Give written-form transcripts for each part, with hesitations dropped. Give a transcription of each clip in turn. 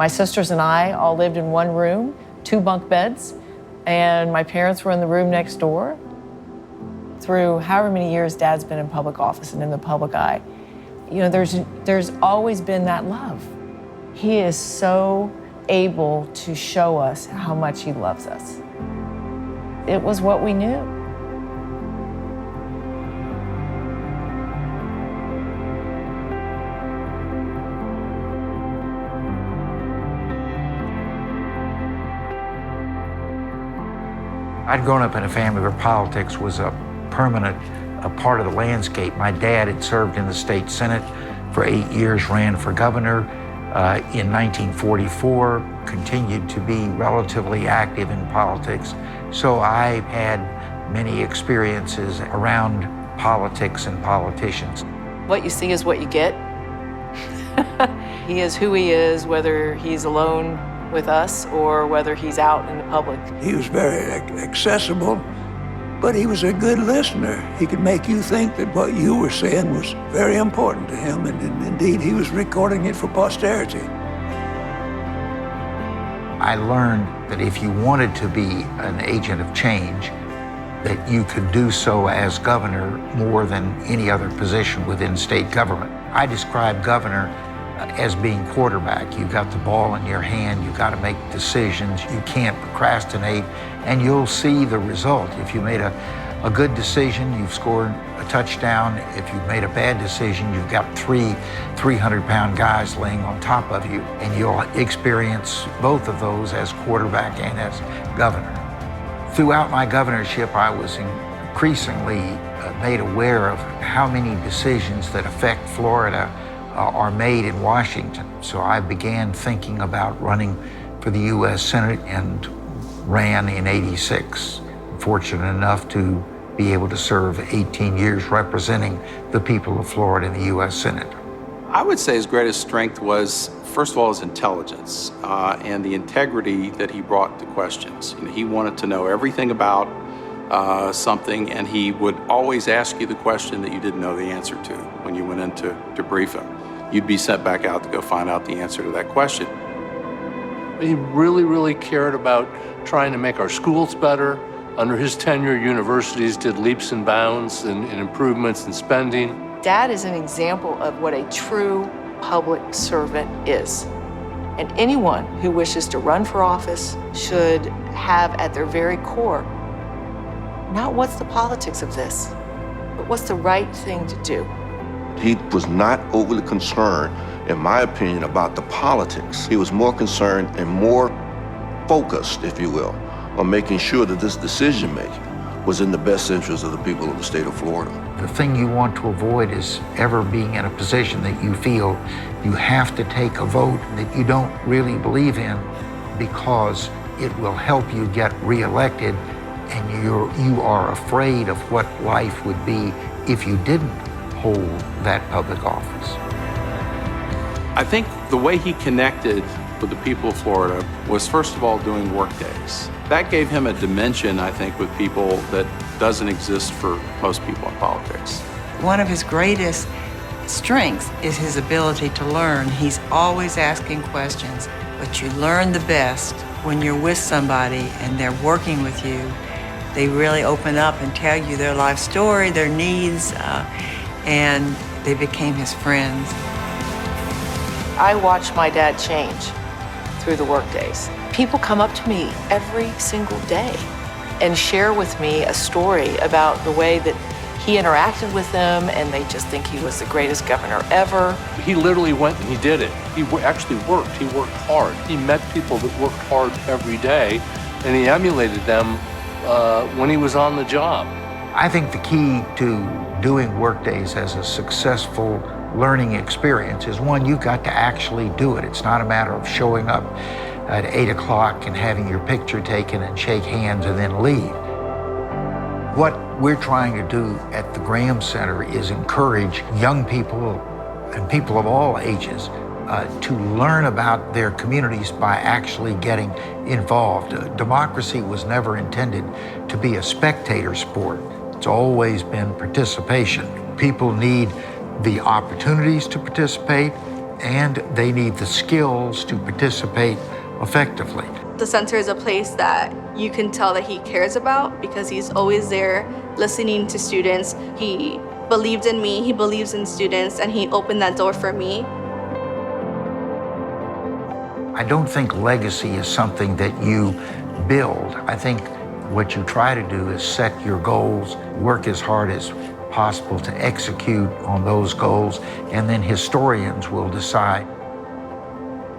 My sisters and I all lived in one room, 2 bunk beds, and my parents were in the room next door. Through however many years Dad's been in public office and in the public eye, you know, there's always been that love. He is so able to show us how much he loves us. It was what we knew. I'd grown up in a family where politics was a permanent part of the landscape. My dad had served in the state senate for 8 years, ran for governor in 1944, continued to be relatively active in politics. So I had many experiences around politics and politicians. What you see is what you get. He is who he is, whether he's alone with us or whether he's out in the public. He was very accessible, but he was a good listener. He could make you think that what you were saying was very important to him, and indeed he was recording it for posterity. I learned that if you wanted to be an agent of change, that you could do so as governor more than any other position within state government. I describe governor as being quarterback. You've got the ball in your hand, you've got to make decisions, you can't procrastinate, and you'll see the result. If you made a good decision, you've scored a touchdown. If you've made a bad decision, you've got 300-pound guys laying on top of you, and you'll experience both of those as quarterback and as governor. Throughout my governorship, I was increasingly made aware of how many decisions that affect Florida are made in Washington. So I began thinking about running for the U.S. Senate and ran in '86. Fortunate enough to be able to serve 18 years representing the people of Florida in the U.S. Senate. I would say his greatest strength was, first of all, his intelligence and the integrity that he brought to questions. You know, he wanted to know everything about something, and he would always ask you the question that you didn't know the answer to when you went in to brief him. You'd be sent back out to go find out the answer to that question. He really, really cared about trying to make our schools better. Under his tenure, universities did leaps and bounds in improvements in spending. Dad is an example of what a true public servant is. And anyone who wishes to run for office should have at their very core, not what's the politics of this, but what's the right thing to do. He was not overly concerned, in my opinion, about the politics. He was more concerned and more focused, if you will, on making sure that this decision-making was in the best interest of the people of the state of Florida. The thing you want to avoid is ever being in a position that you feel you have to take a vote that you don't really believe in because it will help you get reelected, and you are afraid of what life would be if you didn't hold that public office. I think the way he connected with the people of Florida was, first of all, doing work days. That gave him a dimension, I think, with people that doesn't exist for most people in politics. One of his greatest strengths is his ability to learn. He's always asking questions, but you learn the best when you're with somebody and they're working with you. They really open up and tell you their life story, their needs, and they became his friends. I watched my dad change through the work days. People come up to me every single day and share with me a story about the way that he interacted with them, and they just think he was the greatest governor ever. He literally went and he did it. He actually worked. He worked hard. He met people that worked hard every day, and he emulated them when he was on the job. I think the key to doing work days as a successful learning experience is, one, you've got to actually do it. It's not a matter of showing up at 8 o'clock and having your picture taken and shake hands and then leave. What we're trying to do at the Graham Center is encourage young people and people of all ages to learn about their communities by actually getting involved. Democracy was never intended to be a spectator sport. It's always been participation. People need the opportunities to participate, and they need the skills to participate effectively. The center is a place that you can tell that he cares about because he's always there listening to students. He believed in me, he believes in students, and he opened that door for me. I don't think legacy is something that you build. I think what you try to do is set your goals, work as hard as possible to execute on those goals, and then historians will decide.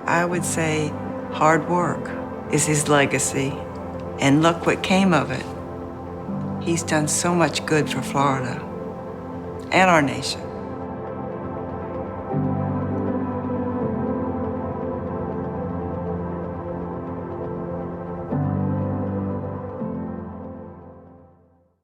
I would say hard work is his legacy, and look what came of it. He's done so much good for Florida and our nation.